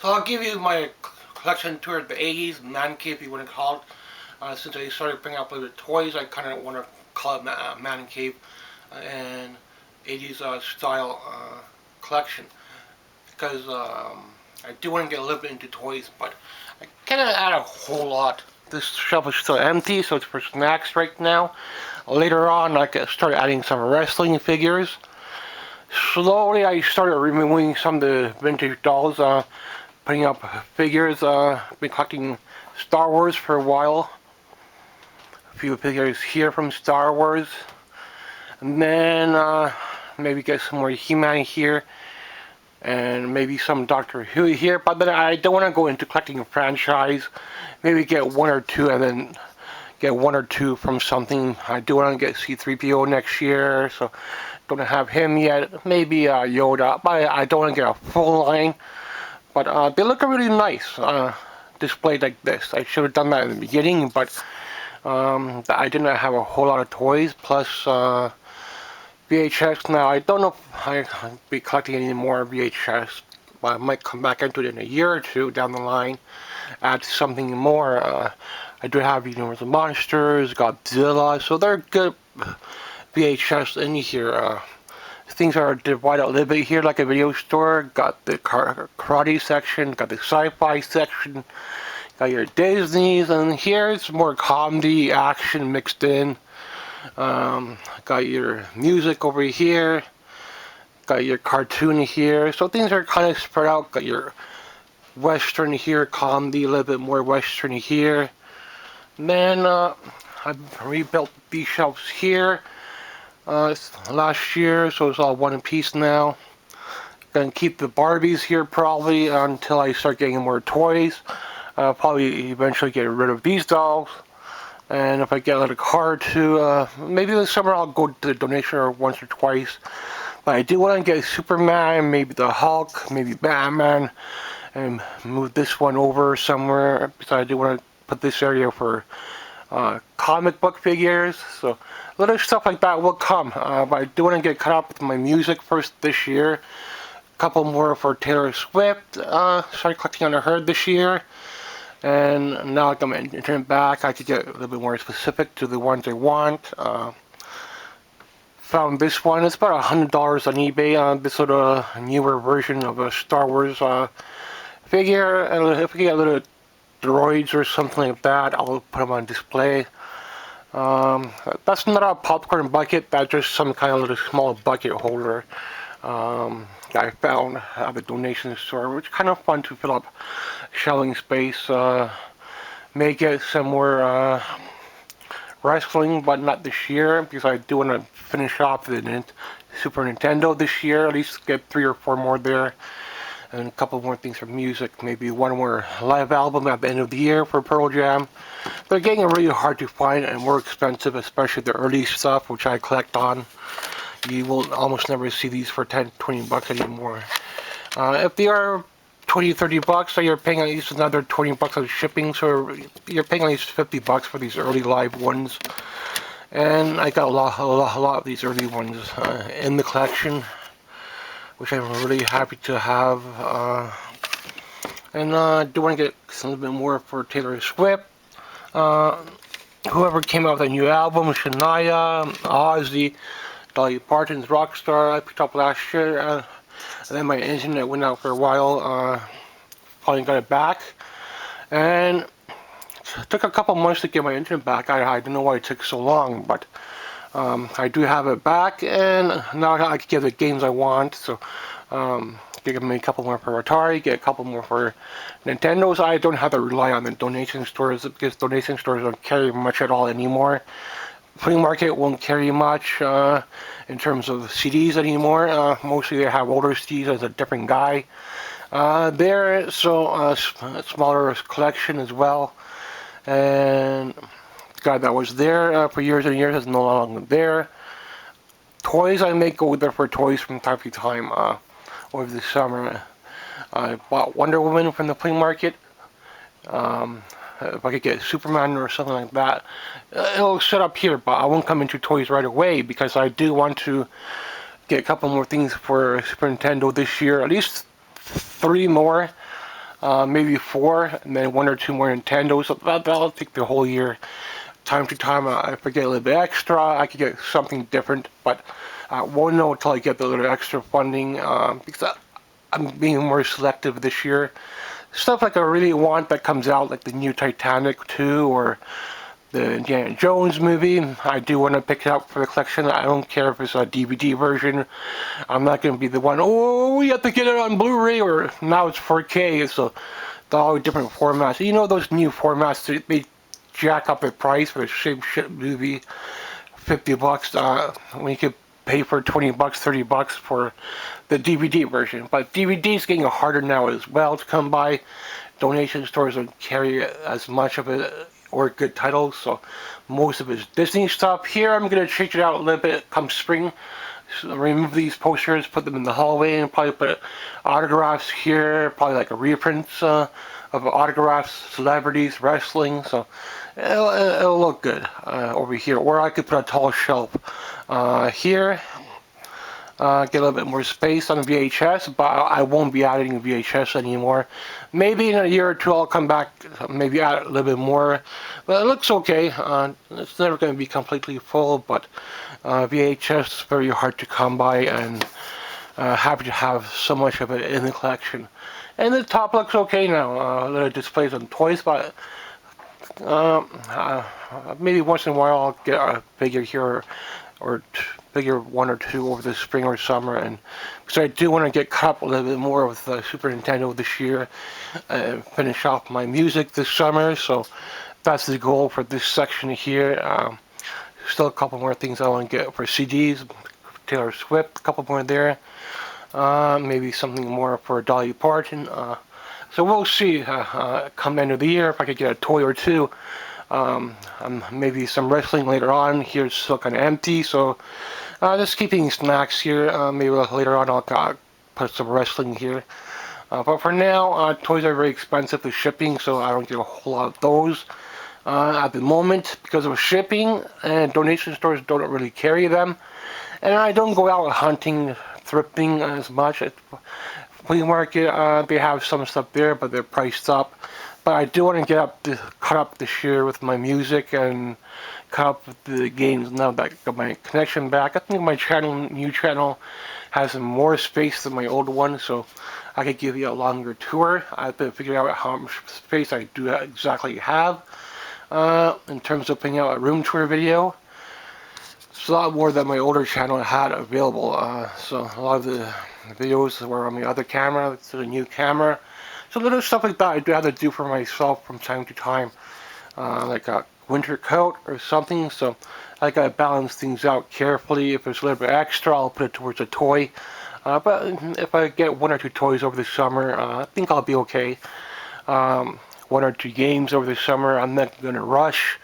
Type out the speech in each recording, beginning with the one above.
So I'll give you my collection tour of the 80s, mancave if you want to call it. Since I started bringing up a little toys, I kind of want to call it mancave and 80s style collection. Because I do want to get a little bit into toys, but I cannot add a whole lot. This shelf is still empty, so it's for snacks right now. Later on, I can start adding some wrestling figures. Slowly, I started removing some of the vintage dolls, putting up figures. Been collecting Star Wars for a while. A few figures here from Star Wars. And then maybe get some more He-Man here. And maybe some Doctor Who here. But then I don't want to go into collecting a franchise. Maybe get one or two and then get one or two from something. I do want to get C-3PO next year, so don't have him yet. Maybe Yoda, but I don't want to get a full line. But they look really nice displayed like this. I should have done that in the beginning, but I didn't have a whole lot of toys. Plus VHS. Now I don't know if I'll be collecting any more VHS, but I might come back into it in a year or two down the line. Add something more. I do have Universal Monsters, Godzilla, so they're good VHS in here. Things are divided a little bit here like a video store. Got the karate section, got the sci-fi section, got your Disney's, and here it's more comedy, action mixed in. Got your music over here, got your cartoon here, so things are kind of spread out. Got your Western here, comedy, a little bit more Western here. And then I've rebuilt these shelves here last year, so it's all one piece now. Gonna keep the Barbies here probably until I start getting more toys. Probably eventually get rid of these dolls. And if I get a little card too, maybe this summer I'll go to the donation once or twice. But I do want to get Superman, maybe the Hulk, maybe Batman, and move this one over somewhere. So I do want to put this area for comic book figures. So little stuff like that will come. But I do want to get caught up with my music first this year. A couple more for Taylor Swift. Started collecting on her this year. And now I got my internet back. I could get a little bit more specific to the ones I want. Found this one. It's about $100 on eBay. This sort of newer version of a Star Wars figure. And if we get little droids or something like that, I'll put them on display. That's not a popcorn bucket. That's just some kind of little small bucket holder I found at the donation store, which is kind of fun to fill up shelving space. May get some more wrestling, but not this year, because I do want to finish off the Super Nintendo this year. At least get 3 or 4 more there, and a couple more things for music. Maybe one more live album at the end of the year for Pearl Jam. They're getting really hard to find and more expensive, especially the early stuff, which I collect on. You will almost never see these for 10, 20 bucks anymore. If they are 20, 30 bucks, so you're paying at least another 20 bucks on shipping, so you're paying at least 50 bucks for these early live ones. And I got a lot of these early ones in the collection, which I'm really happy to have. And I do want to get a little bit more for Taylor Swift. Whoever came out with a new album, Shania, Ozzy, Dolly Parton's Rockstar, I picked up last year. And then my internet went out for a while. Finally got it back. And it took a couple months to get my internet back. I don't know why it took so long, but I do have it back. And now I can get the games I want. So get me a couple more for Atari, get a couple more for Nintendo's. I don't have to rely on the donation stores, because donation stores don't carry much at all anymore. Flea market won't carry much in terms of CDs anymore. Mostly they have older CDs as a different guy there, so a smaller collection as well. And the guy that was there for years and years is no longer there. Toys, I may go there for toys from time to time. Over the summer, I bought Wonder Woman from the flea market. If I could get Superman or something like that, it'll set up here, but I won't come into toys right away, because I do want to get a couple more things for Super Nintendo this year, at least 3 more. maybe 4, and then 1 or 2 more Nintendos. So that'll take the whole year. Time to time, if I get a little bit extra, I could get something different, but I won't know until I get the little extra funding, because I'm being more selective this year. Stuff like I really want that comes out, like the new Titanic 2 or the Indiana Jones movie, I do want to pick it up for the collection. I don't care if it's a DVD version. I'm not going to be the one, oh, we have to get it on Blu-ray, or now it's 4K. So they're all different formats. You know, those new formats, they jack up the price for the same shit movie, $50, when you could pay for $20, $30 for the DVD version. But DVD is getting harder now as well to come by. Donation stores don't carry as much of it or good titles, so most of it's Disney stuff. Here I'm going to change it out a little bit come spring. So remove these posters, put them in the hallway, and probably put autographs here, probably like a reprints of autographs, celebrities, wrestling, so it'll look good over here. Or I could put a tall shelf here. Get a little bit more space on the VHS, but I won't be adding VHS anymore. Maybe in a year or two I'll come back, maybe add a little bit more. But it looks okay. It's never going to be completely full, but VHS is very hard to come by, and happy to have so much of it in the collection. And the top looks okay now. Little displays on toys, but maybe once in a while I'll get a figure here or figure 1 or 2 over the spring or summer, and so I do want to get caught up a little bit more with Super Nintendo this year and finish off my music this summer. So that's the goal for this section here. Still a couple more things I want to get for CDs. Taylor Swift, a couple more there. Maybe something more for Dolly Parton. So we'll see come the end of the year if I could get a toy or two. Maybe some wrestling later on. Here's still kind of empty, so just keeping snacks here. Maybe later on I'll put some wrestling here. But for now, toys are very expensive with shipping, so I don't get a whole lot of those at the moment because of shipping, and donation stores don't really carry them. And I don't go out hunting, thrifting as much. At flea market, they have some stuff there, but they're priced up. But I do want to get caught up this year with my music and caught up with the games now that I got my connection back. I think my new channel has more space than my old one, so I could give you a longer tour. I have to figure out how much space I do exactly have in terms of putting out a room tour video. It's a lot more than my older channel had available. So a lot of the videos were on my other camera. It's a new camera. So little stuff like that I do have to do for myself from time to time, like a winter coat or something. So I gotta balance things out carefully. If there's a little bit extra, I'll put it towards a toy. But if I get 1 or 2 toys over the summer, I think I'll be okay. 1 or 2 games over the summer. I'm not gonna rush.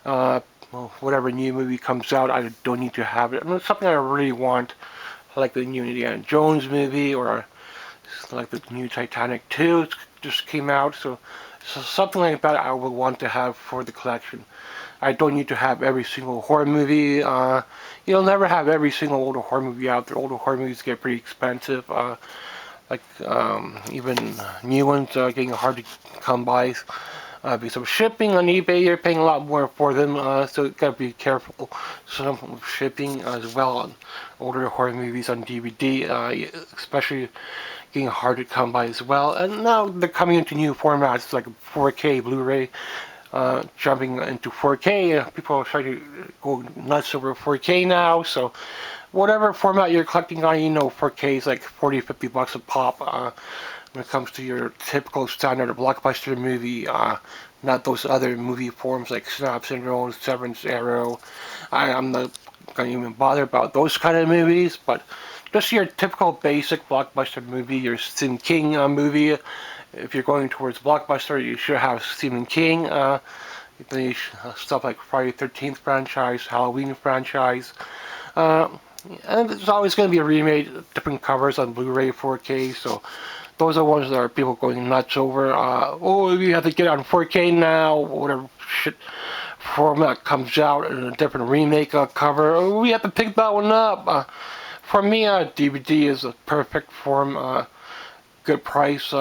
Well, whatever new movie comes out, I don't need to have it. I mean, it's something I really want, like the new Indiana Jones movie, or like the new Titanic 2 just came out, so something like that I would want to have for the collection. I don't need to have every single horror movie. You'll never have every single older horror movie out there. Older horror movies get pretty expensive. Even new ones are getting hard to come by. Because of shipping on eBay, you're paying a lot more for them, so you gotta be careful. Some shipping as well on older horror movies on DVD, especially getting hard to come by as well. And now they're coming into new formats like 4K Blu-ray, jumping into 4K. People are starting to go nuts over 4K now, so whatever format you're collecting on, 4K is like 40, $50 a pop. When it comes to your typical standard blockbuster movie, not those other movie forms like Snaps and Rolls, Severance, Arrow. I'm not going to even bother about those kind of movies, but just your typical basic blockbuster movie, your Stephen King movie. If you're going towards blockbuster, you should have Stephen King. Stuff like Friday the 13th franchise, Halloween franchise. And there's always going to be a remade, different covers on Blu-ray 4K, so those are ones that are people going nuts over. Oh, you have to get on 4K now, whatever shit format comes out in a different remake cover. Oh, we have to pick that one up. For me, DVD is a perfect form, good price.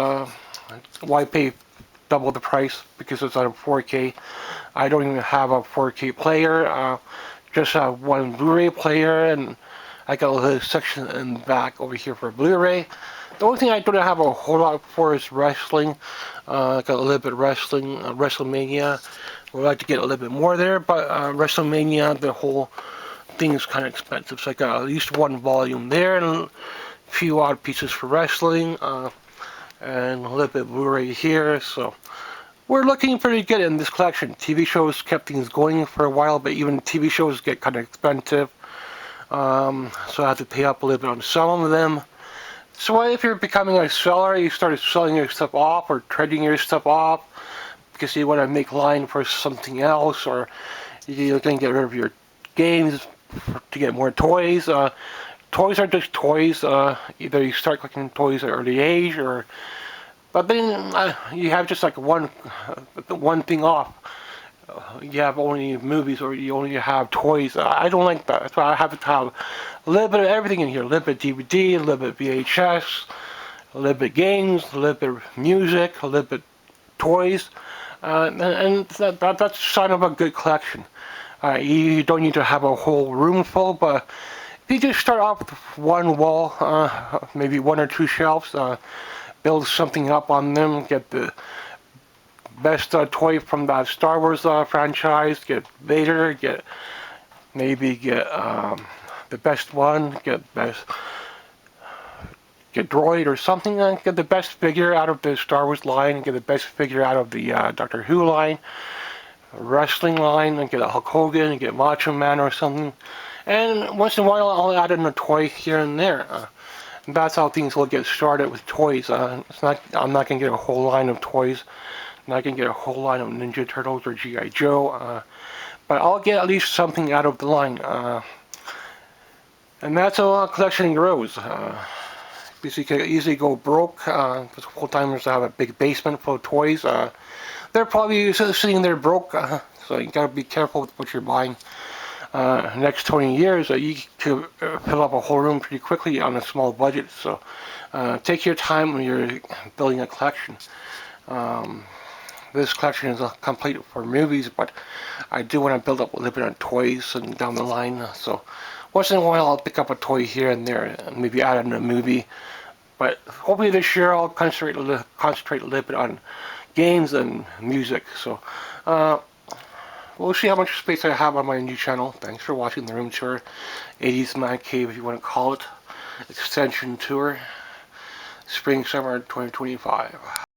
Why pay double the price because it's on 4K? I don't even have a 4K player. Just have one Blu-ray player, and I got a little section in the back over here for Blu-ray. The only thing I don't have a whole lot for is wrestling. I got a little bit of wrestling, WrestleMania. Would like to get a little bit more there, but WrestleMania, the whole thing is kind of expensive. So I got at least one volume there, and a few odd pieces for wrestling, and a little bit of Blu-ray here. So we're looking pretty good in this collection. TV shows kept things going for a while, but even TV shows get kind of expensive. So I have to pay up a little bit on some of them. So if you're becoming a seller, you start selling your stuff off or trading your stuff off because you want to make line for something else, or you're going to get rid of your games to get more toys. Toys are just toys. Either you start collecting toys at an early age, or but then you have just like one thing off. You have only movies, or you only have toys. I don't like that. That's why I have to have a little bit of everything in here. A little bit of DVD, a little bit of VHS, a little bit of games, a little bit of music, a little bit of toys. And that's a sign of a good collection. You don't need to have a whole room full, but if you just start off with one wall, maybe one or two shelves, build something up on them, get the best toy from that Star Wars franchise, get Vader, get the best one, get Droid or something, get the best figure out of the Star Wars line, get the best figure out of the Doctor Who line, wrestling line, and get a Hulk Hogan, and get Macho Man or something. And once in a while I'll add in a toy here and there. That's how things will get started with toys. I'm not going to get a whole line of toys. I'm not going to get a whole line of Ninja Turtles or G.I. Joe. But I'll get at least something out of the line. And that's how collection grows. Because you can easily go broke. Because full-timers have a big basement full of toys. They're probably sitting there broke. So you gotta be careful with what you're buying. Next 20 years, you can fill up a whole room pretty quickly on a small budget. So take your time when you're building a collection. This collection is complete for movies, but I do want to build up a little bit on toys and down the line. So once in a while I'll pick up a toy here and there and maybe add in a movie. But hopefully this year I'll concentrate a little bit on games and music. So we'll see how much space I have on my new channel. Thanks for watching the room tour, 80s Man Cave if you want to call it, extension tour, spring summer 2025.